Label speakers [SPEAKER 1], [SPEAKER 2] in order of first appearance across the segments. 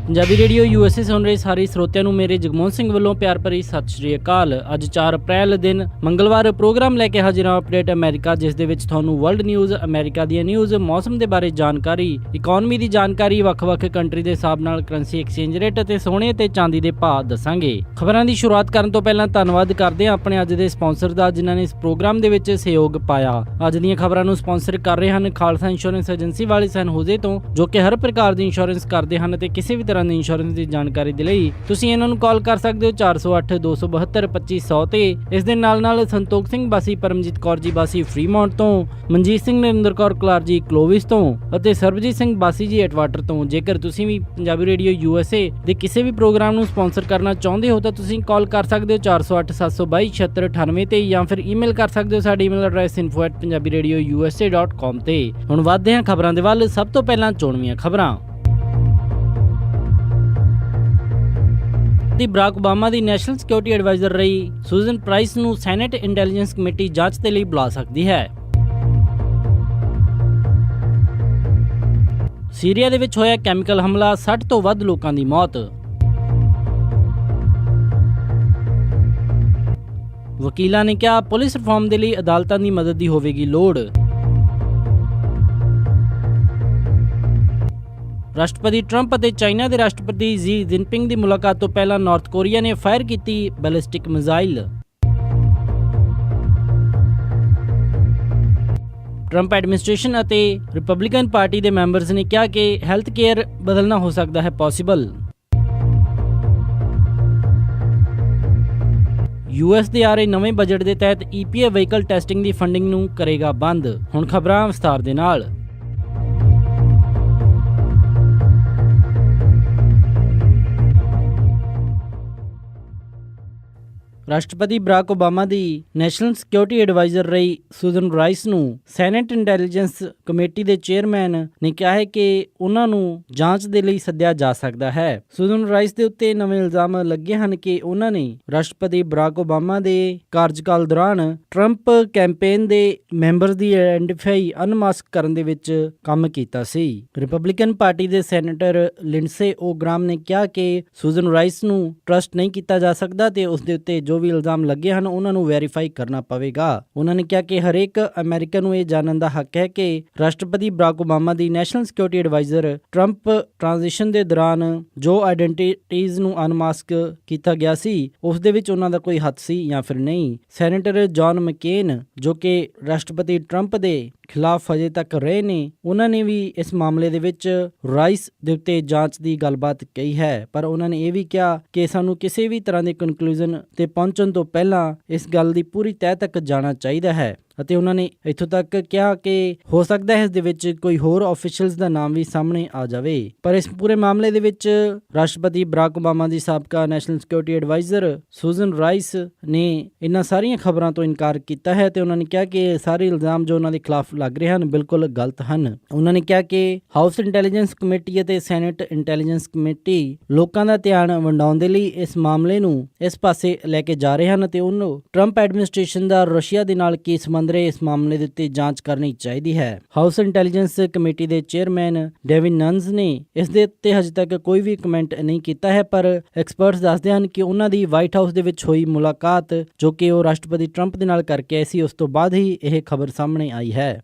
[SPEAKER 1] Punjabi radio USA ਸੁਣ ਰਹੇ ਸਾਰੇ ਸਰੋਤਿਆਂ ਨੂੰ ਮੇਰੇ ਜਗਮੋਹਨ ਸਿੰਘ ਵੱਲੋਂ ਪਿਆਰ ਭਰੀ ਸਤਿ ਸ਼੍ਰੀ ਅਕਾਲ। ਅੱਜ 4 ਅਪ੍ਰੈਲ ਦਿਨ ਮੰਗਲਵਾਰ ਪ੍ਰੋਗਰਾਮ ਲੈ ਕੇ ਹਾਜ਼ਰ ਹਾਂ ਅਪਡੇਟ ਅਮਰੀਕਾ, ਜਿਸ ਦੇ ਵਿੱਚ ਤੁਹਾਨੂੰ ਵਰਲਡ ਨਿਊਜ਼, ਅਮਰੀਕਾ ਦੀਆਂ ਨਿਊਜ਼, ਮੌਸਮ ਦੇ ਬਾਰੇ ਜਾਣਕਾਰੀ, ਇਕਨੋਮੀ ਦੀ ਜਾਣਕਾਰੀ, ਵੱਖ-ਵੱਖ ਕੰਟਰੀ ਦੇ ਹਿਸਾਬ ਨਾਲ ਕਰੰਸੀ ਐਕਸਚੇਂਜ ਰੇਟ ਅਤੇ ਸੋਨੇ ਤੇ ਚਾਂਦੀ ਦੇ ਭਾਅ ਦੱਸਾਂਗੇ। ਖਬਰਾਂ ਦੀ ਸ਼ੁਰੂਆਤ ਕਰਨ ਤੋਂ ਪਹਿਲਾਂ ਧੰਨਵਾਦ ਕਰਦੇ ਹਾਂ ਆਪਣੇ ਅੱਜ ਦੇ ਸਪਾਂਸਰ ਦਾ, ਜਿਨ੍ਹਾਂ ਨੇ ਇਸ ਪ੍ਰੋਗਰਾਮ ਦੇ ਵਿੱਚ ਸਹਿਯੋਗ ਪਾਇਆ। ਅੱਜ ਦੀਆਂ ਖਬਰਾਂ ਨੂੰ ਸਪਾਂਸਰ ਕਰ ਰਹੇ ਹਨ ਖਾਲਸਾ ਇੰਸ਼ੋਰੈਂਸ ਏਜੰਸੀ ਵਾਲੇ ਸੈਨ ਹੋਜ਼ੇ ਤੋਂ, ਜੋ ਕਿ ਹਰ ਪ੍ਰਕਾਰ ਦੀ ਇੰਸ਼ੋਰੈਂਸ ਕਰਦੇ ਹਨ ਤੇ ਕਿਸੇ ਵੀ ਤਰ੍ਹਾਂ ਦੀ ਇੰਸ਼ੋਰੈਂਸ ਦੀ ਜਾਣਕਾਰੀ ਦੇ ਲਈ ਤੁਸੀਂ ਇਹਨਾਂ ਨੂੰ ਕਾਲ ਕਰ ਸਕਦੇ ਹੋ 408 272 2500 ਤੇ। ਇਸ ਦੇ ਨਾਲ ਸੰਤੋਖ ਸਿੰਘ ਬਾਸੀ, ਪਰਮਜੀਤ ਕੌਰ ਜੀ ਬਾਸੀ ਫਰੀਮੌਂਟ ਤੋਂ, ਮਨਜੀਤ ਸਿੰਘ ਨਰਿੰਦਰ ਕੌਰ ਕਲਾਰ ਜੀ ਕਲੋਵਿਸ ਤੋਂ ਅਤੇ ਸਰਬਜੀਤ ਸਿੰਘ ਬਾਸੀ ਜੀ ਐਟਵਾਟਰ ਤੋਂ। ਜੇਕਰ ਤੁਸੀਂ ਵੀ ਪੰਜਾਬੀ ਰੇਡੀਓ USA ਦੇ ਕਿਸੇ ਵੀ ਪ੍ਰੋਗਰਾਮ ਨੂੰ ਸਪਾਂਸਰ ਕਰਨਾ ਚਾਹੁੰਦੇ ਹੋ ਤਾਂ ਤੁਸੀਂ ਕਾਲ ਕਰ ਸਕਦੇ ਹੋ 408 722 7698 ਤੇ, ਜਾਂ ਫਿਰ ਈਮੇਲ ਕਰ ਸਕਦੇ ਹੋ ਸਾਡੀ ਈਮੇਲ ਐਡਰੈਸ info@punjabiradiousa.com ਤੇ। ਹੁਣ ਵੱਧਦੇ ਹਾਂ ਖਬਰਾਂ ਦੇ ਵੱਲ। ਸਭ ਤੋਂ ਪਹਿਲਾਂ ਚੋਣਵੀਆਂ ਖਬਰਾਂ। ਬਰਾਕ ਓਬਾਮਾ ਦੀ ਨੈਸ਼ਨਲ ਸਿਕਿਉਰਿਟੀ ਐਡਵਾਈਜ਼ਰ ਰਹੀ ਸੂਜ਼ਨ ਪ੍ਰਾਈਸ ਨੂੰ ਸੈਨੇਟ ਇੰਟੈਲੀਜੈਂਸ ਕਮੇਟੀ ਜਾਂਚ ਦੇ ਲਈ ਬੁਲਾ ਸਕਦੀ ਹੈ। ਸੀਰੀਆ ਦੇ ਵਿੱਚ ਹੋਇਆ ਕੈਮੀਕਲ ਹਮਲਾ, 60 ਤੋਂ ਵੱਧ ਲੋਕਾਂ ਦੀ ਮੌਤ। ਵਕੀਲਾਂ ਨੇ ਕਿਹਾ ਪੁਲਿਸ ਰਿਫਾਰਮ ਦੇ ਲਈ ਅਦਾਲਤਾਂ ਦੀ ਮਦਦ ਦੀ ਹੋਵੇਗੀ ਲੋੜ। ਰਾਸ਼ਟਰਪਤੀ ਟਰੰਪ ਅਤੇ ਚਾਈਨਾ ਦੇ ਰਾਸ਼ਟਰਪਤੀ ਜੀ ਜਿਨਪਿੰਗ ਦੀ ਮੁਲਾਕਾਤ ਤੋਂ ਪਹਿਲਾਂ ਨਾਰਥ ਕੋਰੀਆ ਨੇ ਫਾਇਰ ਕੀਤੀ ਬੈਲਿਸਟਿਕ ਮਿਜ਼ਾਈਲ। ਟਰੰਪ ਐਡਮਿਨਿਸਟ੍ਰੇਸ਼ਨ ਅਤੇ ਰਿਪਬਲਿਕਨ ਪਾਰਟੀ ਦੇ ਮੈਂਬਰਸ ਨੇ ਕਿਹਾ ਕਿ ਹੈਲਥ ਕੇਅਰ ਬਦਲਣਾ ਹੋ ਸਕਦਾ ਹੈ ਪੋਸੀਬਲ। US ਦੇ ਆ ਰਹੇ ਨਵੇਂ ਬਜਟ ਦੇ ਤਹਿਤ EPA ਵਹੀਕਲ ਟੈਸਟਿੰਗ ਦੀ ਫੰਡਿੰਗ ਨੂੰ ਕਰੇਗਾ ਬੰਦ। ਹੁਣ ਖਬਰਾਂ ਵਿਸਥਾਰ ਦੇ ਨਾਲ। ਰਾਸ਼ਟਰਪਤੀ ਬਰਾਕ ਓਬਾਮਾ ਦੀ ਨੈਸ਼ਨਲ ਸਿਕਿਉਰਿਟੀ ਐਡਵਾਈਜ਼ਰ ਰਹੀ ਸੂਜ਼ਨ ਰਾਈਸ ਨੂੰ ਸੈਨੇਟ ਇੰਟੈਲੀਜੈਂਸ ਕਮੇਟੀ ਦੇ ਚੇਅਰਮੈਨ ਨੇ ਕਿਹਾ ਹੈ ਕਿ ਉਹਨਾਂ ਨੂੰ ਜਾਂਚ ਦੇ ਲਈ ਸੱਦਿਆ ਜਾ ਸਕਦਾ ਹੈ। ਸੂਜ਼ਨ ਰਾਈਸ ਦੇ ਉੱਤੇ ਨਵੇਂ ਇਲਜ਼ਾਮ ਲੱਗੇ ਹਨ ਕਿ ਉਹਨਾਂ ਨੇ ਰਾਸ਼ਟਰਪਤੀ ਬਰਾਕ ਓਬਾਮਾ ਦੇ ਕਾਰਜਕਾਲ ਦੌਰਾਨ ਟਰੰਪ ਕੈਂਪੇਨ ਦੇ ਮੈਂਬਰਸ ਦੀ ਆਇਡੈਂਟੀਫਾਈ ਅਨਮਾਸਕ ਕਰਨ ਦੇ ਵਿੱਚ ਕੰਮ ਕੀਤਾ ਸੀ। ਰਿਪਬਲਿਕਨ ਪਾਰਟੀ ਦੇ ਸੈਨੇਟਰ ਲਿੰਡਸੇ ਓ ਗ੍ਰਾਮ ਨੇ ਕਿਹਾ ਕਿ ਸੂਜ਼ਨ ਰਾਈਸ ਨੂੰ ਟਰਸਟ ਨਹੀਂ ਕੀਤਾ ਜਾ ਸਕਦਾ ਤੇ ਉਸ ਦੇ ਉੱਤੇ ਜੋ ਵੀ ਇਲਜ਼ਾਮ ਲੱਗੇ ਹਨ ਉਹਨਾਂ ਨੂੰ ਵੈਰੀਫਾਈ ਕਰਨਾ ਪਵੇਗਾ। ਉਹਨਾਂ ਨੇ ਕਿਹਾ ਕਿ ਹਰੇਕ ਅਮਰੀਕਨ ਨੂੰ ਇਹ ਜਾਣਨ ਦਾ ਹੱਕ ਹੈ ਕਿ ਰਾਸ਼ਟਰਪਤੀ ਬਰਾਕ ਓਬਾਮਾ ਦੀ national security adviser Trump transition ਦੇ ਦੌਰਾਨ ਜੋ ਆਇਡੈਂਟੀਟੀਜ਼ ਨੂੰ ਅਨਮਾਸਕ ਕੀਤਾ ਗਿਆ ਸੀ ਉਸ ਦੇ ਵਿੱਚ ਉਹਨਾਂ ਦਾ ਕੋਈ ਹੱਥ ਸੀ ਜਾਂ ਫਿਰ ਨਹੀਂ। ਸੈਨੇਟਰ ਜੌਨ ਮਕੇਨ, ਜੋ ਕਿ ਰਾਸ਼ਟਰਪਤੀ ਟਰੰਪ ਦੇ ਖਿਲਾਫ ਅਜੇ ਤੱਕ ਰਹੇ ਨੇ, ਉਹਨਾਂ ਨੇ ਵੀ ਇਸ ਮਾਮਲੇ ਦੇ ਵਿੱਚ ਰਾਈਸ ਦੇ ਉੱਤੇ ਜਾਂਚ ਦੀ ਗੱਲਬਾਤ ਕਹੀ ਹੈ, ਪਰ ਉਹਨਾਂ ਨੇ ਇਹ ਵੀ ਕਿਹਾ ਕਿ ਸਾਨੂੰ ਕਿਸੇ ਵੀ ਤਰ੍ਹਾਂ ਦੇ ਕਨਕਲੂਜਨ ਤੇ ਪਹੁੰਚਣ ਤੋਂ ਪਹਿਲਾਂ ਇਸ ਗੱਲ ਦੀ ਪੂਰੀ ਤਹਿ ਤੱਕ ਜਾਣਾ ਚਾਹੀਦਾ ਹੈ। ਅਤੇ ਉਹਨਾਂ ਨੇ ਇੱਥੋਂ ਤੱਕ ਕਿਹਾ ਕਿ ਹੋ ਸਕਦਾ ਹੈ ਇਸ ਦੇ ਵਿੱਚ ਕੋਈ ਹੋਰ ਆਫੀਸ਼ੀਅਲਸ ਦਾ ਨਾਮ ਵੀ ਸਾਹਮਣੇ ਆ ਜਾਵੇ। ਪਰ ਇਸ ਪੂਰੇ ਮਾਮਲੇ ਦੇ ਵਿੱਚ ਰਾਸ਼ਟਰਪਤੀ ਬਰਾਕ ਓਬਾਮਾ ਦੀ ਸਾਬਕਾ national security adviser Susan Rice ਨੇ ਇਹਨਾਂ ਸਾਰੀਆਂ ਖਬਰਾਂ ਤੋਂ ਇਨਕਾਰ ਕੀਤਾ ਹੈ ਤੇ ਉਹਨਾਂ ਨੇ ਕਿਹਾ ਕਿ ਸਾਰੇ ਇਲਜ਼ਾਮ ਜੋ ਉਹਨਾਂ ਦੇ ਖਿਲਾਫ ਲੱਗ ਰਹੇ ਹਨ ਬਿਲਕੁਲ ਗਲਤ ਹਨ। ਉਹਨਾਂ ਨੇ ਕਿਹਾ ਕਿ ਹਾਊਸ ਇੰਟੈਲੀਜੈਂਸ ਕਮੇਟੀ ਅਤੇ ਸੈਨੇਟ ਇੰਟੈਲੀਜੈਂਸ ਕਮੇਟੀ ਲੋਕਾਂ ਦਾ ਧਿਆਨ ਵੰਡਾਉਣ ਦੇ ਲਈ ਇਸ ਮਾਮਲੇ ਨੂੰ ਇਸ ਪਾਸੇ ਲੈ ਕੇ ਜਾ ਰਹੇ ਹਨ ਤੇ ਉਹਨੂੰ ਟਰੰਪ ਐਡਮਿਨਿਸਟ੍ਰੇਸ਼ਨ ਦਾ ਰਸ਼ੀਆ ਦੇ ਨਾਲ ਕੀ ਸੰਬੰਧ ਰਹੇ ਇਸ ਮਾਮਲੇ ਦੇ ਉੱਤੇ ਜਾਂਚ ਕਰਨੀ ਚਾਹੀਦੀ ਹੈ। ਹਾਊਸ ਇੰਟੈਲੀਜੈਂਸ ਕਮੇਟੀ ਦੇ ਚੇਅਰਮੈਨ ਡੇਵਿਨ ਨਨਜ਼ ਨੇ ਇਸ ਦੇ ਉੱਤੇ ਹਜੇ ਤੱਕ ਕੋਈ ਵੀ ਕਮੈਂਟ ਨਹੀਂ ਕੀਤਾ ਹੈ, ਪਰ ਐਕਸਪਰਟਸ ਦੱਸਦੇ ਹਨ ਕਿ ਉਹਨਾਂ ਦੀ ਵਾਈਟ ਹਾਊਸ ਦੇ ਵਿੱਚ ਹੋਈ ਮੁਲਾਕਾਤ ਜੋ ਕਿ ਉਹ ਰਾਸ਼ਟਰਪਤੀ ਟਰੰਪ ਦੇ ਨਾਲ ਕਰਕੇ ਆਏ ਸੀ, ਉਸ ਤੋਂ ਬਾਅਦ ਹੀ ਇਹ ਖਬਰ ਸਾਹਮਣੇ ਆਈ ਹੈ।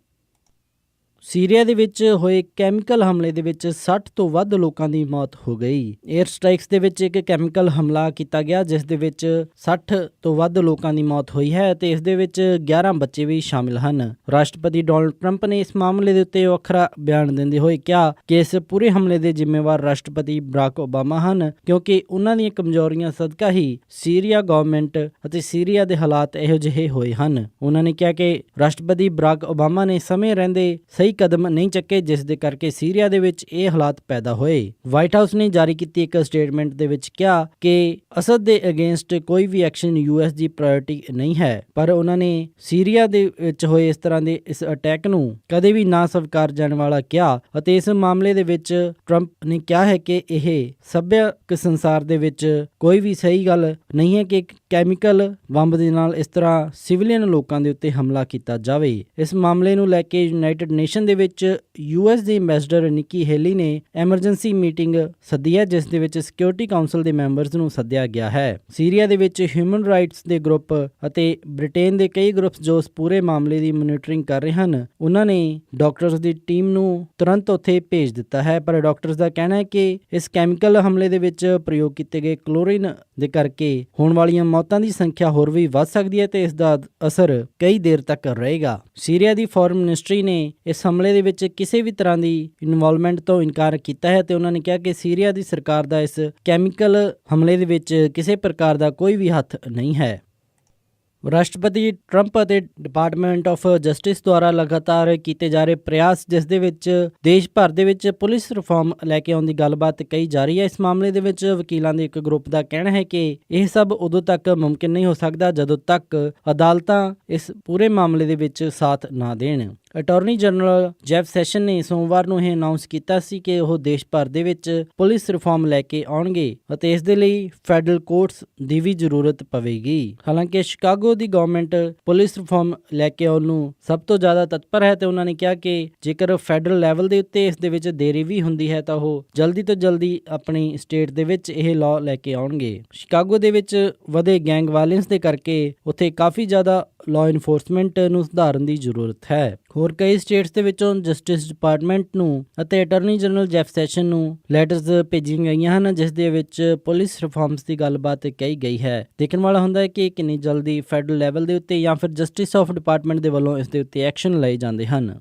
[SPEAKER 1] ਸੀਰੀਆ ਦੇ ਵਿੱਚ ਹੋਏ ਕੈਮੀਕਲ ਹਮਲੇ ਦੇ ਵਿੱਚ 60 ਤੋਂ ਵੱਧ ਲੋਕਾਂ ਦੀ ਮੌਤ ਹੋ ਗਈ। 에ਅਰ ਸਟ੍ਰਾਈਕਸ ਦੇ ਵਿੱਚ ਇੱਕ ਕੈਮੀਕਲ ਹਮਲਾ ਕੀਤਾ ਗਿਆ ਜਿਸ ਦੇ ਵਿੱਚ 60 ਤੋਂ ਵੱਧ ਲੋਕਾਂ ਦੀ ਮੌਤ ਹੋਈ ਹੈ ਤੇ ਇਸ ਦੇ ਵਿੱਚ 11 ਬੱਚੇ ਵੀ ਸ਼ਾਮਿਲ ਹਨ। ਰਾਸ਼ਟਰਪਤੀ ਡੋਨਲਡ ਟਰੰਪ ਨੇ ਇਸ ਮਾਮਲੇ ਦੇ ਉੱਤੇ ਵੱਖਰਾ ਬਿਆਨ ਦਿੰਦੇ ਹੋਏ ਕਿਹਾ ਕਿ ਇਸ ਪੂਰੇ ਹਮਲੇ ਦੇ ਜ਼ਿੰਮੇਵਾਰ ਰਾਸ਼ਟਰਪਤੀ ਬਰਾਕ ਓਬਾਮਾ ਹਨ, ਕਿਉਂਕਿ ਉਹਨਾਂ ਦੀਆਂ ਕਮਜ਼ੋਰੀਆਂ ਸਦਕਾ ਹੀ ਸੀਰੀਆ ਗਵਰਨਮੈਂਟ ਅਤੇ ਸੀਰੀਆ ਦੇ ਹਾਲਾਤ ਇਹੋ ਜਿਹੇ ਹੋਏ ਹਨ। ਉਹਨਾਂ ਨੇ ਕਿਹਾ ਕਿ ਰਾਸ਼ਟਰਪਤੀ ਬਰਾਕ ਓਬਾਮਾ ਨੇ ਸਮੇਂ ਰਹਿੰਦੇ ਸਹੀ ਸਹੀ ਕਦਮ ਨਹੀਂ ਚੱਕੇ, ਜਿਸ ਦੇ ਕਰਕੇ ਸੀਰੀਆ ਦੇ ਵਿੱਚ ਇਹ ਹਾਲਾਤ ਪੈਦਾ ਹੋਏ। ਵਾਈਟ ਹਾਊਸ ਨੇ ਜਾਰੀ ਕੀਤੀ ਇੱਕ ਸਟੇਟਮੈਂਟ ਦੇ ਵਿੱਚ ਕਿਹਾ ਕਿ ਅਸਦ ਦੇ ਅਗੇਂਸਟ ਕੋਈ ਵੀ ਐਕਸ਼ਨ US ਦੀ ਪ੍ਰਾਇੋਰਟੀ ਨਹੀਂ ਹੈ, ਪਰ ਉਹਨਾਂ ਨੇ ਸੀਰੀਆ ਦੇ ਵਿੱਚ ਹੋਏ ਇਸ ਤਰ੍ਹਾਂ ਦੇ ਇਸ ਅਟੈਕ ਨੂੰ ਕਦੇ ਵੀ ਨਾ ਸਵੀਕਾਰ ਜਾਣ ਵਾਲਾ ਕਿਹਾ ਅਤੇ ਇਸ ਮਾਮਲੇ ਦੇ ਵਿੱਚ ਟਰੰਪ ਨੇ ਕਿਹਾ ਹੈ ਕਿ ਇਹ ਸੱਭਿਅਕ ਸੰਸਾਰ ਦੇ ਵਿੱਚ ਕੋਈ ਵੀ ਸਹੀ ਗੱਲ ਨਹੀਂ ਹੈ ਕਿ ਕੈਮੀਕਲ ਬੰਬ ਦੇ ਨਾਲ ਇਸ ਤਰ੍ਹਾਂ ਸਿਵਲੀਅਨ ਲੋਕਾਂ ਦੇ ਉੱਤੇ ਹਮਲਾ ਕੀਤਾ ਜਾਵੇ। ਇਸ ਮਾਮਲੇ ਨੂੰ ਲੈ ਕੇ ਯੂਨਾਈਟਿਡ ਨੇਸ਼ਨ ਦੇ ਵਿੱਚ US ਦੇ ਐਂਬੈਸਡਰ ਨਿੱਕੀ ਹੇਲੀ ਨੇ ਐਮਰਜੈਂਸੀ ਮੀਟਿੰਗ ਸੱਦੀ ਹੈ, ਜਿਸ ਦੇ ਵਿੱਚ ਸਿਕਿਉਰਿਟੀ ਕਾਉਂਸਲ ਦੇ ਮੈਂਬਰਸ ਨੂੰ ਸੱਦਿਆ ਗਿਆ ਹੈ। ਸੀਰੀਆ ਦੇ ਵਿੱਚ ਹਿਊਮਨ ਰਾਈਟਸ ਦੇ ਗਰੁੱਪ ਅਤੇ ਬ੍ਰਿਟੇਨ ਦੇ ਕਈ ਗਰੁੱਪਸ ਜੋ ਇਸ ਪੂਰੇ ਮਾਮਲੇ ਦੀ ਮੋਨੀਟਰਿੰਗ ਕਰ ਰਹੇ ਹਨ, ਉਹਨਾਂ ਨੇ ਡਾਕਟਰਸ ਦੀ ਟੀਮ ਨੂੰ ਤੁਰੰਤ ਉੱਥੇ ਭੇਜ ਦਿੱਤਾ ਹੈ। ਪਰ ਡਾਕਟਰਸ ਦਾ ਕਹਿਣਾ ਹੈ ਕਿ ਇਸ ਕੈਮੀਕਲ ਹਮਲੇ ਦੇ ਵਿੱਚ ਪ੍ਰਯੋਗ ਕੀਤੇ ਗਏ ਕਲੋਰੀਨ ਦੇ ਕਰਕੇ ਹੋਣ ਵਾਲੀਆਂ ਮੌਤਾਂ ਦੀ ਸੰਖਿਆ ਹੋਰ ਵੀ ਵੱਧ ਸਕਦੀ ਹੈ ਤੇ ਇਸ ਦਾ ਅਸਰ ਕਈ ਦੇਰ ਤੱਕ ਰਹੇਗਾ। ਸੀਰੀਆ ਦੀ ਫੋਰਨ ਮਿਨਿਸਟਰੀ ਨੇ ਇਸ ਹਮਲੇ ਦੇ ਵਿੱਚ ਕਿਸੇ ਵੀ ਤਰ੍ਹਾਂ ਦੀ ਇਨਵੋਲਵਮੈਂਟ ਤੋਂ ਇਨਕਾਰ ਕੀਤਾ ਹੈ ਤੇ ਉਹਨਾਂ ਨੇ ਕਿਹਾ ਕਿ ਸੀਰੀਆ ਦੀ ਸਰਕਾਰ ਦਾ ਇਸ ਕੈਮੀਕਲ ਹਮਲੇ ਦੇ ਵਿੱਚ ਕਿਸੇ ਪ੍ਰਕਾਰ ਦਾ ਕੋਈ ਵੀ ਹੱਥ ਨਹੀਂ ਹੈ। ਰਾਸ਼ਟਰਪਤੀ ਟਰੰਪ ਅਤੇ ਡਿਪਾਰਟਮੈਂਟ ਆਫ ਜਸਟਿਸ ਦੁਆਰਾ ਲਗਾਤਾਰ ਕੀਤੇ ਜਾ ਰਹੇ ਪ੍ਰਯਾਸ, ਜਿਸ ਦੇ ਵਿੱਚ ਦੇਸ਼ ਭਰ ਦੇ ਵਿੱਚ ਪੁਲਿਸ ਰਿਫਾਰਮ ਲੈ ਕੇ ਆਉਣ ਦੀ ਗੱਲਬਾਤ ਕਹੀ ਜਾ ਰਹੀ ਹੈ। ਇਸ ਮਾਮਲੇ ਦੇ ਵਿੱਚ ਵਕੀਲਾਂ ਦੇ ਇੱਕ ਗਰੁੱਪ ਦਾ ਕਹਿਣਾ ਹੈ ਕਿ ਇਹ ਸਭ ਉਦੋਂ ਤੱਕ ਮੁਮਕਿਨ ਨਹੀਂ ਹੋ ਸਕਦਾ ਜਦੋਂ ਤੱਕ ਅਦਾਲਤਾਂ ਇਸ ਪੂਰੇ ਮਾਮਲੇ ਦੇ ਵਿੱਚ ਸਾਥ ਨਾ ਦੇਣ। ਅਟਾਰਨੀ ਜਨਰਲ ਜੈਫ ਸੈਸ਼ਨ ਨੇ ਸੋਮਵਾਰ ਨੂੰ ਇਹ ਅਨਾਉਂਸ ਕੀਤਾ ਸੀ ਕਿ ਉਹ ਦੇਸ਼ ਭਰ ਦੇ ਵਿੱਚ ਪੁਲਿਸ ਰਿਫਾਰਮ ਲੈ ਕੇ ਆਉਣਗੇ ਅਤੇ ਇਸ ਦੇ ਲਈ ਫੈਡਰਲ ਕੋਰਟਸ ਦੀ ਵੀ ਜ਼ਰੂਰਤ ਪਵੇਗੀ। ਹਾਲਾਂਕਿ ਸ਼ਿਕਾਗੋ ਦੀ ਗਵਰਨਮੈਂਟ ਪੁਲਿਸ ਰਿਫਾਰਮ ਲੈ ਕੇ ਆਉਣ ਨੂੰ ਸਭ ਤੋਂ ਜ਼ਿਆਦਾ ਤਤਪਰ ਹੈ ਤੇ ਉਹਨਾਂ ਨੇ ਕਿਹਾ ਕਿ ਜੇਕਰ ਫੈਡਰਲ ਲੈਵਲ ਦੇ ਉੱਤੇ ਇਸ ਦੇ ਵਿੱਚ ਦੇਰੀ ਵੀ ਹੁੰਦੀ ਹੈ ਤਾਂ ਉਹ ਜਲਦੀ ਤੋਂ ਜਲਦੀ ਆਪਣੀ ਸਟੇਟ ਦੇ ਵਿੱਚ ਇਹ ਲਾਅ ਲੈ ਕੇ ਆਉਣਗੇ। ਸ਼ਿਕਾਗੋ ਦੇ ਵਿੱਚ ਵਧੇ ਗੈਂਗ ਵਾਇਲੈਂਸ ਦੇ ਕਰਕੇ ਉੱਥੇ ਕਾਫੀ ਜ਼ਿਆਦਾ ਲਾਅ ਇਨਫੋਰਸਮੈਂਟ ਨੂੰ ਸੁਧਾਰਨ ਦੀ ਜ਼ਰੂਰਤ ਹੈ। ਹੋਰ ਕਈ ਸਟੇਟਸ ਦੇ ਵਿੱਚੋਂ ਜਸਟਿਸ ਡਿਪਾਰਟਮੈਂਟ ਨੂੰ ਅਤੇ ਅਟਾਰਨੀ ਜਨਰਲ ਜੈਫ ਸੈਸ਼ਨ ਨੂੰ ਲੈਟਰਸ ਭੇਜੀਆਂ ਗਈਆਂ ਹਨ, ਜਿਸ ਦੇ ਵਿੱਚ ਪੁਲਿਸ ਰਿਫਾਰਮਸ ਦੀ ਗੱਲਬਾਤ ਕਹੀ ਗਈ ਹੈ। ਦੇਖਣ ਵਾਲਾ ਹੁੰਦਾ ਹੈ ਕਿ ਕਿੰਨੀ ਜਲਦੀ ਫੈਡਰਲ ਲੈਵਲ ਦੇ ਉੱਤੇ ਜਾਂ ਫਿਰ ਜਸਟਿਸ ਆਫ ਡਿਪਾਰਟਮੈਂਟ ਦੇ ਵੱਲੋਂ ਇਸ ਦੇ ਉੱਤੇ ਐਕਸ਼ਨ ਲਏ ਜਾਂਦੇ ਹਨ।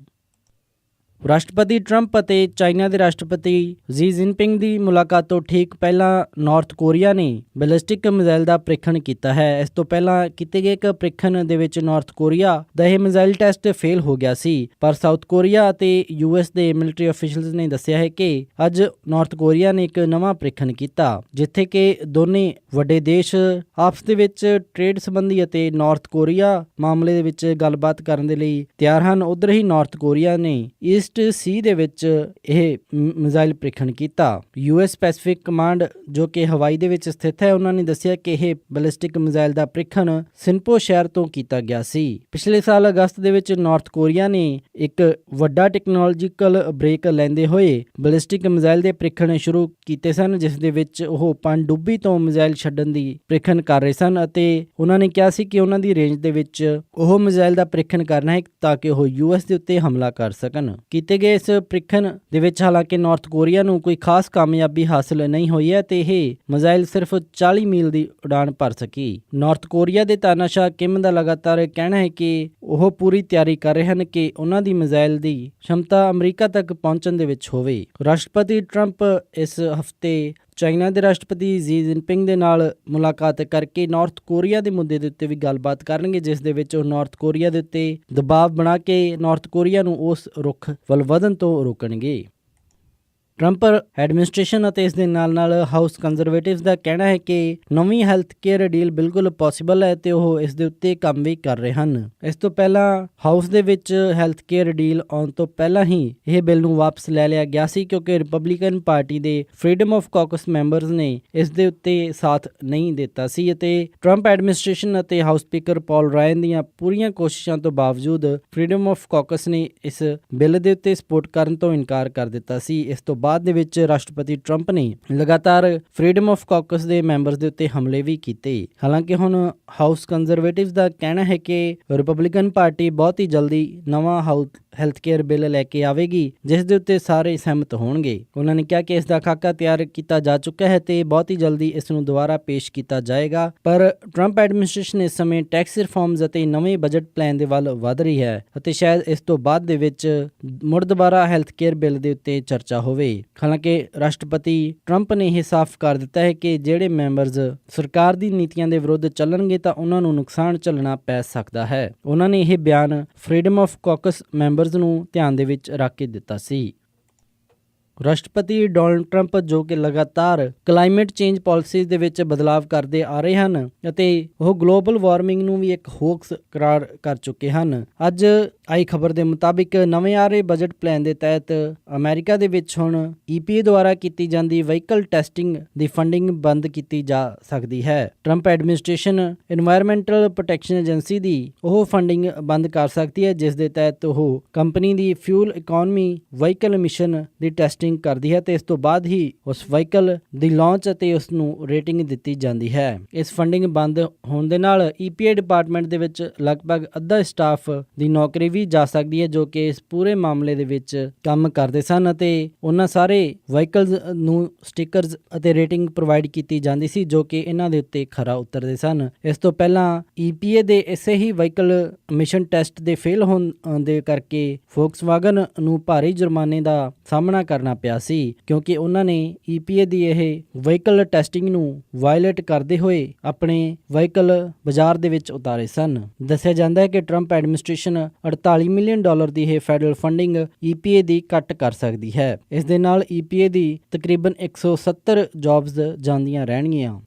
[SPEAKER 1] ਰਾਸ਼ਟਰਪਤੀ ਟਰੰਪ ਅਤੇ ਚਾਈਨਾ ਦੇ ਰਾਸ਼ਟਰਪਤੀ ਜੀ ਜਿਨਪਿੰਗ ਦੀ ਮੁਲਾਕਾਤ ਤੋਂ ਠੀਕ ਪਹਿਲਾਂ ਨਾਰਥ ਕੋਰੀਆ ਨੇ ਬੈਲਿਸਟਿਕ ਮਿਜ਼ਾਈਲ ਦਾ ਪ੍ਰੀਖਣ ਕੀਤਾ ਹੈ। ਇਸ ਤੋਂ ਪਹਿਲਾਂ ਕੀਤੇ ਗਏ ਇੱਕ ਪ੍ਰੀਖਣ ਦੇ ਵਿੱਚ ਨਾਰਥ ਕੋਰੀਆ ਦਾ ਇਹ ਮਿਜ਼ਾਈਲ ਟੈਸਟ ਫੇਲ ਹੋ ਗਿਆ ਸੀ, ਪਰ ਸਾਊਥ ਕੋਰੀਆ ਅਤੇ US ਦੇ ਮਿਲਟਰੀ ਅਫੀਸ਼ੀਅਲਸ ਨੇ ਦੱਸਿਆ ਹੈ ਕਿ ਅੱਜ ਨਾਰਥ ਕੋਰੀਆ ਨੇ ਇੱਕ ਨਵਾਂ ਪ੍ਰੀਖਣ ਕੀਤਾ, ਜਿੱਥੇ ਕਿ ਦੋਨੇ ਵੱਡੇ ਦੇਸ਼ ਆਪਸ ਦੇ ਵਿੱਚ ਟ੍ਰੇਡ ਸੰਬੰਧੀ ਅਤੇ ਨਾਰਥ ਕੋਰੀਆ ਮਾਮਲੇ ਦੇ ਵਿੱਚ ਗੱਲਬਾਤ ਕਰਨ ਦੇ ਲਈ ਤਿਆਰ ਹਨ। ਉਧਰ ਹੀ ਨਾਰਥ ਕੋਰੀਆ ਨੇ ਈਸਟ ਸੀ ਦੇ ਵਿੱਚ ਇਹ ਮਿਜ਼ਾਈਲ ਪ੍ਰੀਖਣ ਕੀਤਾ। US ਪੈਸੀਫਿਕ ਕਮਾਂਡ ਜੋ ਕਿ ਹਵਾਈ ਦੇ ਵਿੱਚ ਸਥਿਤ ਹੈ, ਉਹਨਾਂ ਨੇ ਦੱਸਿਆ ਕਿ ਇਹ ਬੈਲਿਸਟਿਕ ਮਿਜ਼ਾਈਲ ਦਾ ਪ੍ਰੀਖਣ ਸਿੰਪੋ ਸ਼ਹਿਰ ਤੋਂ ਕੀਤਾ ਗਿਆ ਸੀ। ਪਿਛਲੇ ਸਾਲ ਅਗਸਤ ਦੇ ਵਿੱਚ ਨਾਰਥ ਕੋਰੀਆ ਨੇ ਇੱਕ ਵੱਡਾ ਟੈਕਨੋਲੋਜੀਕਲ ਬ੍ਰੇਕ ਲੈਂਦੇ ਹੋਏ ਬੈਲਿਸਟਿਕ ਮਿਜ਼ਾਈਲ ਦੇ ਪ੍ਰੀਖਣ ਸ਼ੁਰੂ ਕੀਤੇ ਸਨ, ਜਿਸ ਦੇ ਵਿੱਚ ਉਹ ਪਣਡੁੱਬੀ ਤੋਂ ਮਿਜ਼ਾਈਲ ਛੱਡਣ ਦੀ ਪ੍ਰੀਖਣ ਕਰ ਰਹੇ ਸਨ ਅਤੇ ਉਹਨਾਂ ਨੇ ਕਿਹਾ ਸੀ ਕਿ ਉਹਨਾਂ ਦੀ ਰੇਂਜ ਦੇ ਵਿੱਚ ਉਹ ਮਿਜ਼ਾਈਲ ਦਾ ਪ੍ਰੀਖਣ ਕਰਨਾ ਹੈ ਤਾਂ ਕਿ ਉਹ US ਦੇ ਉੱਤੇ ਹਮਲਾ ਕਰ ਸਕਣ। ਕੀਤੇ ਗਏ ਇਸ ਪ੍ਰੀਖਣ ਦੇ ਵਿੱਚ ਹਾਲਾਂਕਿ ਨਾਰਥ ਕੋਰੀਆ ਨੂੰ ਕੋਈ ਖਾਸ ਕਾਮਯਾਬੀ ਹਾਸਲ ਨਹੀਂ ਹੋਈ ਹੈ ਤੇ ਇਹ ਮਿਜ਼ਾਈਲ ਸਿਰਫ 40 ਮੀਲ ਦੀ ਉਡਾਨ ਭਰ ਸਕੀ। ਨਾਰਥ ਕੋਰੀਆ ਦੇ ਤਾਨਾਸ਼ਾਹ ਕਿਮ ਦਾ ਲਗਾਤਾਰ ਕਹਿਣਾ ਹੈ ਕਿ ਉਹ ਪੂਰੀ ਤਿਆਰੀ ਕਰ ਰਹੇ ਹਨ ਕਿ ਉਹਨਾਂ ਦੀ ਮਿਜ਼ਾਈਲ ਦੀ ਸ਼ਮਤਾ ਅਮਰੀਕਾ ਤੱਕ ਪਹੁੰਚਣ ਦੇ ਵਿੱਚ ਹੋਵੇ। ਰਾਸ਼ਟਰਪਤੀ ਟਰੰਪ ਇਸ ਹਫ਼ਤੇ ਚਾਈਨਾ ਦੇ ਰਾਸ਼ਟਰਪਤੀ ਜੀ ਜਿਨਪਿੰਗ ਦੇ ਨਾਲ ਮੁਲਾਕਾਤ ਕਰਕੇ ਨਾਰਥ ਕੋਰੀਆ ਦੇ ਮੁੱਦੇ ਦੇ ਉੱਤੇ ਵੀ ਗੱਲਬਾਤ ਕਰਨਗੇ, ਜਿਸ ਦੇ ਵਿੱਚ ਉਹ ਨਾਰਥ ਕੋਰੀਆ ਦੇ ਉੱਤੇ ਦਬਾਅ ਬਣਾ ਕੇ ਨਾਰਥ ਕੋਰੀਆ ਨੂੰ ਉਸ ਰੁੱਖ ਵੱਲ ਵਧਣ ਤੋਂ ਰੋਕਣਗੇ। ਟਰੰਪ ਐਡਮਿਨਿਸਟ੍ਰੇਸ਼ਨ ਅਤੇ ਇਸ ਦੇ ਨਾਲ ਹਾਊਸ ਕੰਜ਼ਰਵੇਟਿਵਸ ਦਾ ਕਹਿਣਾ ਹੈ ਕਿ ਨਵੀਂ ਹੈਲਥ ਕੇਅਰ ਡੀਲ ਬਿਲਕੁਲ ਪੋਸੀਬਲ ਹੈ ਤੇ ਉਹ ਇਸ ਦੇ ਉੱਤੇ ਕੰਮ ਵੀ ਕਰ ਰਹੇ ਹਨ। ਇਸ ਤੋਂ ਪਹਿਲਾਂ ਹਾਊਸ ਦੇ ਵਿੱਚ ਹੈਲਥ ਕੇਅਰ ਡੀਲ ਆਉਣ ਤੋਂ ਪਹਿਲਾਂ ਹੀ ਇਹ ਬਿੱਲ ਨੂੰ ਵਾਪਸ ਲੈ ਲਿਆ ਗਿਆ ਸੀ, ਕਿਉਂਕਿ ਰਿਪਬਲਿਕਨ ਪਾਰਟੀ ਦੇ ਫਰੀडम ਆਫ ਕਾਕਸ ਮੈਂਬਰਸ ਨੇ ਇਸ ਦੇ ਉੱਤੇ ਸਾਥ ਨਹੀਂ ਦਿੱਤਾ ਸੀ ਅਤੇ ਟਰੰਪ ਐਡਮਿਨਿਸਟ੍ਰੇਸ਼ਨ ਅਤੇ ਹਾਊਸ ਸਪੀਕਰ ਪੌਲ ਰਾਇਨ ਦੀਆਂ ਪੂਰੀਆਂ ਕੋਸ਼ਿਸ਼ਾਂ ਤੋਂ ਬਾਵਜੂਦ ਫਰੀडम ਆਫ ਕਾਕਸ ਨੇ ਇਸ ਬਿੱਲ ਦੇ ਉੱਤੇ ਸਪੋਰਟ ਕਰਨ ਤੋਂ ਇਨਕਾਰ ਕਰ ਦਿੱਤਾ ਸੀ। ਇਸ ਤੋਂ ਬਾਅਦ ਦੇ ਵਿੱਚ ਰਾਸ਼ਟਰਪਤੀ ਟਰੰਪ ਨੇ ਲਗਾਤਾਰ ਫਰੀडम ਆਫ ਕਾਕਸ ਦੇ ਮੈਂਬਰਸ ਦੇ ਉੱਤੇ ਹਮਲੇ ਵੀ ਕੀਤੇ। ਹਾਲਾਂਕਿ ਹੁਣ ਹਾਊਸ ਕੰਜ਼ਰਵੇਟਿਵਸ ਦਾ ਕਹਿਣਾ ਹੈ ਕਿ ਰਿਪਬਲਿਕਨ ਪਾਰਟੀ ਬਹੁਤ ਹੀ ਜਲਦੀ ਨਵਾਂ ਹੈਲਥ ਕੇਅਰ ਬਿੱਲ ਲੈ ਕੇ ਆਵੇਗੀ, ਜਿਸ ਦੇ ਉੱਤੇ ਸਾਰੇ ਸਹਿਮਤ ਹੋਣਗੇ। ਉਹਨਾਂ ਨੇ ਕਿਹਾ ਕਿ ਇਸ ਦਾ ਖਾਕਾ ਤਿਆਰ ਕੀਤਾ ਜਾ ਚੁੱਕਾ ਹੈ ਤੇ ਬਹੁਤ ਹੀ ਜਲਦੀ ਇਸ ਨੂੰ ਦੁਬਾਰਾ ਪੇਸ਼ ਕੀਤਾ ਜਾਏਗਾ, ਪਰ ਟਰੰਪ ਐਡਮਿਨਿਸਟ੍ਰੇਸ਼ਨ ਇਸ ਸਮੇਂ ਟੈਕਸ ਰਿਫਾਰਮਸ ਅਤੇ ਨਵੇਂ ਬਜਟ ਪਲਾਨ ਦੇ ਵੱਲ ਵਧ ਰਹੀ ਹੈ ਅਤੇ ਸ਼ਾਇਦ ਇਸ ਤੋਂ ਬਾਅਦ ਦੇ ਵਿੱਚ ਮੁੜ ਦੁਬਾਰਾ ਹੈਲਥ ਕੇਅਰ ਬਿੱਲ ਦੇ ਉੱਤੇ ਚਰਚਾ ਹੋਵੇ। ਹਾਲਾਂਕਿ ਰਾਸ਼ਟਰਪਤੀ ਟਰੰਪ ਨੇ ਇਹ ਸਾਫ਼ ਕਰ ਦਿੱਤਾ ਹੈ ਕਿ ਜਿਹੜੇ ਮੈਂਬਰਜ਼ ਸਰਕਾਰ ਦੀ ਨੀਤੀਆਂ ਦੇ ਵਿਰੁੱਧ ਚੱਲਣਗੇ ਤਾਂ ਉਹਨਾਂ ਨੂੰ ਨੁਕਸਾਨ ਝੱਲਣਾ ਪੈ ਸਕਦਾ ਹੈ। ਉਹਨਾਂ ਨੇ ਇਹ ਬਿਆਨ ਫਰੀडम ਆਫ ਕਾਕਸ ਮੈਂਬਰਜ਼ ਨੂੰ ਧਿਆਨ ਦੇ ਵਿੱਚ ਰੱਖ ਕੇ ਦਿੱਤਾ ਸੀ। ਰਾਸ਼ਟਰਪਤੀ ਡੋਨਲਡ ਟਰੰਪ ਜੋ ਕਿ ਲਗਾਤਾਰ ਕਲਾਈਮੇਟ ਚੇਂਜ ਪਾਲਿਸੀਜ਼ ਦੇ ਵਿੱਚ ਬਦਲਾਵ ਕਰਦੇ ਆ ਰਹੇ ਹਨ ਅਤੇ ਉਹ ਗਲੋਬਲ ਵਾਰਮਿੰਗ ਨੂੰ ਵੀ ਇੱਕ ਹੋਕਸ ਕਰਾਰ ਕਰ ਚੁੱਕੇ ਹਨ। ਅੱਜ ਆਈ ਖਬਰ ਦੇ ਮੁਤਾਬਿਕ ਨਵੇਂ ਆ ਰਹੇ ਬਜਟ ਪਲਾਨ ਦੇ ਤਹਿਤ ਅਮਰੀਕਾ ਦੇ ਵਿੱਚ ਹੁਣ EPA ਦੁਆਰਾ ਕੀਤੀ ਜਾਂਦੀ ਵਹੀਕਲ ਟੈਸਟਿੰਗ ਦੀ ਫੰਡਿੰਗ ਬੰਦ ਕੀਤੀ ਜਾ ਸਕਦੀ ਹੈ। Trump administration environmental protection agency ਦੀ ਉਹ ਫੰਡਿੰਗ ਬੰਦ ਕਰ ਸਕਦੀ ਹੈ ਜਿਸ ਦੇ ਤਹਿਤ ਉਹ ਕੰਪਨੀ ਦੀ ਫਿਊਲ ਇਕਨੋਮੀ ਵਹੀਕਲ ਮਿਸ਼ਨ ਦੀ ਟੈਸਟਿੰਗ ਕਰਦੀ ਹੈ ਤੇ ਇਸ ਤੋਂ ਬਾਅਦ ਹੀ ਉਸ ਵਹੀਕਲ ਦੀ ਲਾਂਚ ਅਤੇ ਉਸ ਨੂੰ ਰੇਟਿੰਗ ਦਿੱਤੀ ਜਾਂਦੀ ਹੈ। ਇਸ ਫੰਡਿੰਗ ਬੰਦ ਹੋਣ ਦੇ ਨਾਲ EPA ਡਿਪਾਰਟਮੈਂਟ ਦੇ ਵਿੱਚ ਲਗਭਗ ਅੱਧਾ ਸਟਾਫ ਦੀ ਨੌਕਰੀ ਵੀ ਜਾ ਸਕਦੀ ਹੈ ਜੋ ਕਿ ਇਸ ਪੂਰੇ ਮਾਮਲੇ ਦੇ ਵਿੱਚ ਕੰਮ ਕਰਦੇ ਸਨ ਅਤੇ ਉਹਨਾਂ ਸਾਰੇ ਵਹੀਕਲਸ ਨੂੰ ਸਟਿੱਕਰਸ ਅਤੇ ਰੇਟਿੰਗ ਪ੍ਰੋਵਾਈਡ ਕੀਤੀ ਜਾਂਦੀ ਸੀ ਜੋ ਕਿ ਇਹਨਾਂ ਦੇ ਉੱਤੇ ਖਰਾ ਉਤਰਦੇ ਸਨ। ਇਸ ਤੋਂ ਪਹਿਲਾਂ EPA ਦੇ ਇਸੇ ਹੀ ਵਹੀਕਲ ਮਿਸ਼ਨ ਟੈਸਟ ਦੇ ਫੇਲ ਹੋਣ ਦੇ ਕਰਕੇ ਫੋਕਸਵਾਗਨ ਨੂੰ ਭਾਰੀ ਜੁਰਮਾਨੇ ਦਾ ਸਾਹਮਣਾ ਕਰਨਾ ਪਿਆ ਸੀ ਕਿਉਂਕਿ ਉਹਨਾਂ ਨੇ EPA ਦੀ ਇਹ ਵਹੀਕਲ ਟੈਸਟਿੰਗ ਨੂੰ ਵਾਇਲੇਟ ਕਰਦੇ ਹੋਏ ਆਪਣੇ ਵਹੀਕਲ ਬਾਜ਼ਾਰ ਦੇ ਵਿੱਚ ਉਤਾਰੇ ਸਨ। ਦੱਸਿਆ ਜਾਂਦਾ ਹੈ ਕਿ ਟਰੰਪ ਐਡਮਿਨਿਸਟ੍ਰੇਸ਼ਨ $48 ਮਿਲੀਅਨ ਦੀ ਇਹ ਫੈਡਰਲ ਫੰਡਿੰਗ EPA ਦੀ ਕੱਟ ਕਰ ਸਕਦੀ ਹੈ। ਇਸ ਦੇ ਨਾਲ EPA ਦੀ ਤਕਰੀਬਨ 170 ਜੌਬਸ ਜਾਂਦੀਆਂ ਰਹਿਣਗੀਆਂ।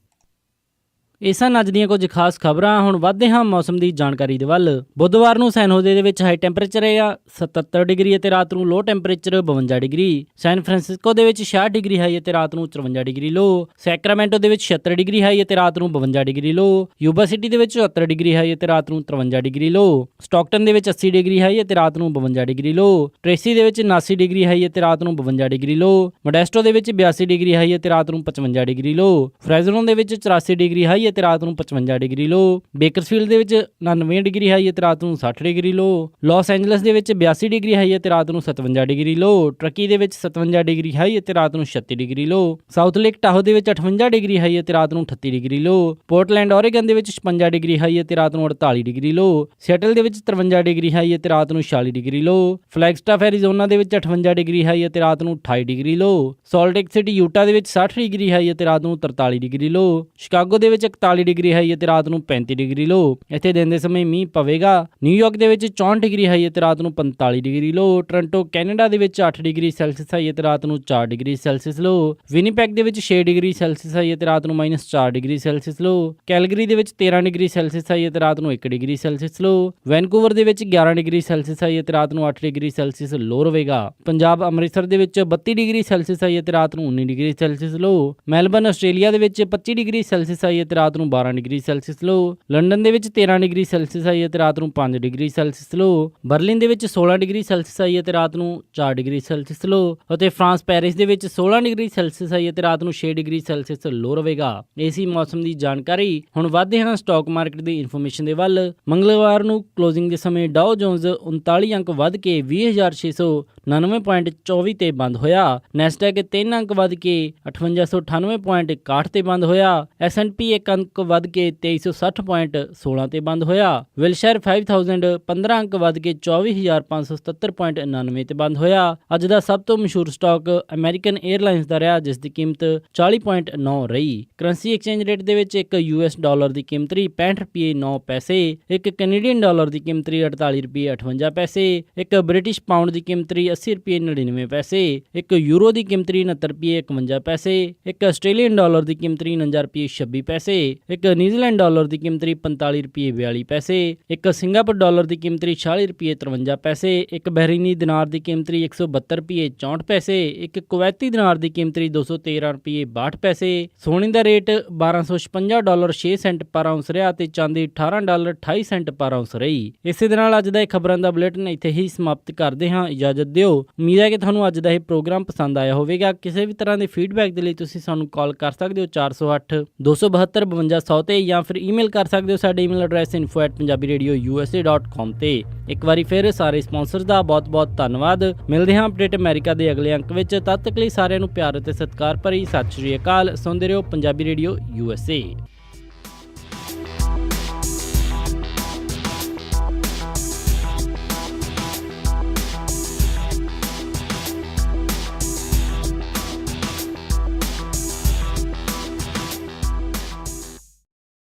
[SPEAKER 1] ਇਹ ਸਨ ਅੱਜ ਦੀਆਂ ਕੁਝ ਖਾਸ ਖਬਰਾਂ। ਹੁਣ ਵੱਧਦੇ ਹਾਂ ਮੌਸਮ ਦੀ ਜਾਣਕਾਰੀ ਦੇ ਵੱਲ। ਬੁੱਧਵਾਰ ਨੂੰ ਸੈਨ ਹੋਜ਼ੇ ਦੇ ਵਿੱਚ ਹਾਈ ਟੈਂਪਰੇਚਰ ਰਿਹਾ 77 ਡਿਗਰੀ ਅਤੇ ਰਾਤ ਨੂੰ ਲੋ ਟੈਂਪਰੇਚਰ 52 ਡਿਗਰੀ। ਸੈਨ ਫਰਾਂਸਿਸਕੋ ਦੇ ਵਿੱਚ 66 ਡਿਗਰੀ ਹਾਈ ਅਤੇ ਰਾਤ ਨੂੰ 53 ਡਿਗਰੀ ਲੋ। ਸੈਕਰਾਮੈਂਟੋ ਦੇ ਵਿੱਚ 76 ਡਿਗਰੀ ਹਾਈ ਅਤੇ ਰਾਤ ਨੂੰ 52 ਡਿਗਰੀ ਲੋ। ਯੂਬਾ ਸਿਟੀ ਦੇ ਵਿੱਚ 74 ਡਿਗਰੀ ਹਾਈ ਅਤੇ ਰਾਤ ਨੂੰ 53 ਡਿਗਰੀ ਲੋ। ਸਟਾਕਟਨ ਦੇ ਵਿੱਚ 80 ਡਿਗਰੀ ਹਾਈ ਅਤੇ ਰਾਤ ਨੂੰ 52 ਡਿਗਰੀ ਲੋ। ਟ੍ਰੇਸੀ ਦੇ ਵਿੱਚ 79 ਡਿਗਰੀ ਹਾਈ ਅਤੇ ਰਾਤ ਨੂੰ 52 ਡਿਗਰੀ ਲੋ। ਮੋਡੈਸਟੋ ਦੇ ਵਿੱਚ 82 ਡਿਗਰੀ ਹਾਈ ਅਤੇ ਰਾਤ ਨੂੰ 55 ਡਿਗਰੀ ਲੋ। ਫਰੈਜ਼ਨੋ ਦੇ ਵਿੱਚ 84 ਡਿਗਰੀ ਹਾਈ ਅਤੇ ਰਾਤ ਨੂੰ 55 ਡਿਗਰੀ ਲੋ। ਬੇਕਰਸਫੀਲਡ ਦੇ ਵਿੱਚ 99 ਡਿਗਰੀ ਹਾਈ ਅਤੇ ਰਾਤ ਨੂੰ 60 ਡਿਗਰੀ ਲੋ। ਲਾਸ ਐਂਜਲਸ ਦੇ ਵਿੱਚ 82 ਡਿਗਰੀ ਹਾਈ ਅਤੇ ਰਾਤ ਨੂੰ 57 ਡਿਗਰੀ ਲੋ। ਟਰਕੀ ਦੇ ਵਿੱਚ 57 ਡਿਗਰੀ ਹਾਈ ਅਤੇ ਰਾਤ ਨੂੰ 36 ਡਿਗਰੀ ਲੋ। ਸਾਊਥ ਲੇਕ ਟਾਹੋ ਦੇ ਵਿੱਚ 58 ਡਿਗਰੀ ਹਾਈ ਅਤੇ ਰਾਤ ਨੂੰ 38 ਡਿਗਰੀ ਲੋ। ਪੋਰਟਲੈਂਡ ਓਰੇਗਨ ਦੇ ਵਿੱਚ 56 ਡਿਗਰੀ ਹਾਈ ਅਤੇ ਰਾਤ ਨੂੰ 48 ਡਿਗਰੀ ਲੋ। ਸਿਐਟਲ ਦੇ ਵਿੱਚ 53 ਡਿਗਰੀ ਹਾਈ ਅਤੇ ਰਾਤ ਨੂੰ 46 ਡਿਗਰੀ ਲੋ। ਫਲੈਗਸਟਾਫ ਐਰੀਜ਼ੋਨਾ ਦੇ ਵਿੱਚ 58 ਡਿਗਰੀ ਹਾਈ ਅਤੇ ਰਾਤ ਨੂੰ 28 ਡਿਗਰੀ ਲੋ। ਸਾਲਟ ਲੇਕ ਸਿਟੀ ਯੂਟਾ ਦੇ ਵਿੱਚ 60 ਡਿਗਰੀ ਹਾਈ ਅਤੇ ਰਾਤ ਨੂੰ 43 ਡਿਗਰੀ ਲੋ। ਸ਼ਿਕਾਗੋ ਦੇ ਵਿੱਚ 41 ਡਿਗਰੀ ਹਾਈ ਅਤੇ ਰਾਤ ਨੂੰ 35 ਡਿਗਰੀ ਲੋ। ਇੱਥੇ ਦਿਨ ਦੇ ਸਮੇਂ ਮੀਂਹ ਪਵੇਗਾ। ਨਿਊਯਾਰਕ ਦੇ ਵਿੱਚ 64 ਡਿਗਰੀ ਹਾਈ ਅਤੇ ਰਾਤ ਨੂੰ 45 ਡਿਗਰੀ ਲੋ। ਟੋਰਾਂਟੋ ਕੈਨੇਡਾ ਦੇ ਵਿੱਚ 8 ਡਿਗਰੀ ਸੈਲਸੀਅਸ ਹਾਈ ਅਤੇ ਰਾਤ ਨੂੰ 4 ਡਿਗਰੀ ਸੈਲਸੀਅਸ ਲੋ। ਵਿਨੀਪੈਗ ਦੇ ਵਿੱਚ 6 ਡਿਗਰੀ ਸੈਲਸੀਅਸ ਹਾਈ ਅਤੇ ਰਾਤ ਨੂੰ -4 ਡਿਗਰੀ ਸੈਲਸੀਅਸ ਲੋ। ਕੈਲਗਰੀ ਦੇ ਵਿੱਚ 13 ਡਿਗਰੀ ਸੈਲਸੀਅਸ ਹਾਈ ਅਤੇ ਰਾਤ ਨੂੰ 1 ਡਿਗਰੀ ਸੈਲਸੀਅਸ ਲੋ। ਵੈਨਕੂਵਰ ਦੇ ਵਿੱਚ 11 ਡਿਗਰੀ ਸੈਲਸੀਅਸ ਹਾਈ ਅਤੇ ਰਾਤ ਨੂੰ 8 ਡਿਗਰੀ ਸੈਲਸੀਅਸ ਲੋ ਰਹੇਗਾ। ਪੰਜਾਬ ਅੰਮ੍ਰਿਤਸਰ ਦੇ ਵਿੱਚ 32 ਡਿਗਰੀ ਸੈਲਸੀਅਸ ਹਾਈ ਅਤੇ ਰਾਤ ਨੂੰ 19 ਡਿਗਰੀ ਸੈਲਸੀਅਸ ਲੋ। ਮੈਲਬਰਨ ਆਸਟ੍ਰੇਲੀਆ ਦੇ ਵਿੱਚ 25 ਡਿਗਰੀ ਸੈਲਸੀਅਸ ਹਾਈ ਅਤੇ ਰਾਤ ਨੂੰ 12 ਡਿਗਰੀ ਸੈਲਸੀਅਸ ਲੋ। ਲੰਡਨ ਦੇ ਵਿੱਚ 13 ਡਿਗਰੀ ਸੈਲਸੀਅਸ ਹਾਈ ਅਤੇ ਰਾਤ ਨੂੰ 5 ਡਿਗਰੀ ਸੈਲਸੀਅਸ ਲੋ। ਬਰਲਿਨ ਦੇ ਵਿੱਚ 16 ਡਿਗਰੀ ਸੈਲਸੀਅਸ ਹਾਈ ਅਤੇ ਰਾਤ ਨੂੰ 4 ਡਿਗਰੀ ਸੈਲਸੀਅਸ ਲੋ ਅਤੇ ਫਰਾਂਸ ਪੈਰਿਸ ਦੇ ਵਿੱਚ 16 ਡਿਗਰੀ ਸੈਲਸੀਅਸ ਹਾਈ ਅਤੇ ਰਾਤ ਨੂੰ 6 ਡਿਗਰੀ ਸੈਲਸੀਅਸ ਲੋ ਰਹੇਗਾ। ਇਹ ਸੀ ਮੌਸਮ ਦੀ ਜਾਣਕਾਰੀ। ਹੁਣ ਵੱਧਦੇ ਹਾਂ ਸਟਾਕ ਮਾਰਕੀਟ ਦੀ ਇਨਫੋਰਮੇਸ਼ਨ ਦੇ ਵੱਲ। ਮੰਗਲਵਾਰ ਨੂੰ ਕਲੋਜ਼ਿੰਗ ਦੇ ਸਮੇਂ ਡਾਓ ਜੋਨਸ 39 ਅੰਕ ਵੱਧ ਕੇ 20,699.24 ਤੇ ਬੰਦ ਹੋਇਆ। ਨੈਸਡੈਕ 3 ਅੰਕ ਵੱਧ ਕੇ 5898.61 ਤੇ ਬੰਦ ਹੋਇਆ। S&P 1 ਅੰਕ ਵੱਧ ਕੇ 2360.16 ਤੇ ਬੰਦ ਹੋਇਆ। ਵਿਲਸ਼ਾਇਰ 5000 15 ਅੰਕ ਵੱਧ ਕੇ 24,577.99 ਤੇ ਬੰਦ ਹੋਇਆ। ਅੱਜ ਦਾ ਸਭ ਤੋਂ ਮਸ਼ਹੂਰ ਸਟਾਕ ਅਮਰੀਕਨ 에ਅਰਲਾਈਨਸ ਦਾ ਰਿਹਾ ਜਿਸ ਦੀ ਕੀਮਤ 40.9 ਰਹੀ। ਕਰੰਸੀ ਐਕਸਚੇਂਜ ਰੇਟ ਦੇ ਵਿੱਚ ਇੱਕ US ਡਾਲਰ ਦੀ ਕੀਮਤ ਰਹੀ 65 ਰੁਪਏ 9 ਪੈਸੇ, ਇੱਕ ਕੈਨੇਡੀਅਨ ਡਾਲਰ ਦੀ ਕੀਮਤ ਰਹੀ 48 ਰੁਪਏ 58 ਪੈਸੇ, ਇੱਕ ਬ੍ਰਿਟਿਸ਼ ਪਾਉਂਡ ਦੀ ਕੀਮਤ ਰਹੀ 80 ਰੁਪਏ 99 ਪੈਸੇ, ਇੱਕ ਯੂਰੋ ਦੀ ਕੀਮਤ ਰਹੀ 69 ਰੁਪਏ 51 ਪੈਸੇ, ਇੱਕ ਆਸਟ੍ਰੇਲੀਅਨ ਡਾਲਰ ਦੀ ਕੀਮਤ ਰਹੀ 49 ਰੁਪਏ 26 ਪੈਸੇ, ਇੱਕ ਨਿਊਜ਼ੀਲੈਂਡ ਡਾਲਰ ਦੀ ਕੀਮਤ ਰਹੀ 45 ਰੁਪਏ 42 ਪੈਸੇ, ਇੱਕ ਸਿੰਗਾਪੁਰ ਡਾਲਰ ਦੀ ਕੀਮਤ ਰਹੀ 46 ਰੁਪਏ 53 ਪੈਸੇ, ਇੱਕ ਬਹਿਰੀਨੀ ਦਿਨਾਰ ਦੀ ਕੀਮਤ ਰਹੀ 172 ਰੁਪਏ 64 ਪੈਸੇ, ਇੱਕ ਕੁਵੈਤੀ ਦਿਨਾਰ ਦੀ ਕੀਮਤ ਰਹੀ 213 ਰੁਪਏ 62 ਪੈਸੇ। ਸੋਨੇ ਦਾ ਰੇਟ $1256.06 ਪਰ ਆਉਂਸ ਰਿਹਾ ਤੇ ਚਾਂਦੀ $18.28 ਪਰ ਆਉਂਸ ਰਹੀ। ਇਸੇ ਦੇ ਨਾਲ ਅੱਜ ਦਾ ਇਹ ਖਬਰਾਂ ਦਾ ਬੁਲੇਟਿਨ ਇੱਥੇ ਹੀ ਸਮਾਪਤ ਕਰਦੇ ਹਾਂ। ਇਜਾਜ਼ਤ ਦਿਓ। ਉਮੀਦ ਹੈ ਕਿ ਤੁਹਾਨੂੰ ਅੱਜ ਦਾ ਇਹ ਪ੍ਰੋਗਰਾਮ ਪਸੰਦ ਆਇਆ ਹੋਵੇਗਾ। ਕਿਸੇ ਵੀ ਤਰ੍ਹਾਂ ਦੇ ਫੀਡਬੈਕ ਦੇ ਲਈ ਤੁਸੀਂ ਸਾਨੂੰ ਕਾਲ ਕਰ ਸਕਦੇ ਹੋ 408 272 5200 ਤੇ ਜਾਂ ਫਿਰ ਈਮੇਲ ਕਰ ਸਕਦੇ ਹੋ ਸਾਡੇ ਈਮੇਲ ਐਡਰੈਸ info@punjabiradiousa.com ਤੇ। ਇੱਕ ਵਾਰੀ ਫਿਰ ਸਾਰੇ ਸਪਾਂਸਰਸ ਦਾ ਬਹੁਤ-ਬਹੁਤ ਧੰਨਵਾਦ। ਮਿਲਦੇ ਹਾਂ ਅਪਡੇਟ ਅਮਰੀਕਾ ਦੇ ਅਗਲੇ ਅੰਕ ਵਿੱਚ। ਤਦ ਤੱਕ ਲਈ ਸਾਰਿਆਂ ਨੂੰ ਪਿਆਰ ਅਤੇ ਸਤਿਕਾਰ ਭਰੀ ਸਤਿ ਸ਼੍ਰੀ ਅਕਾਲ। ਸੁਣਦੇ ਰਹੋ ਪੰਜਾਬੀ ਰੇਡੀਓ USA।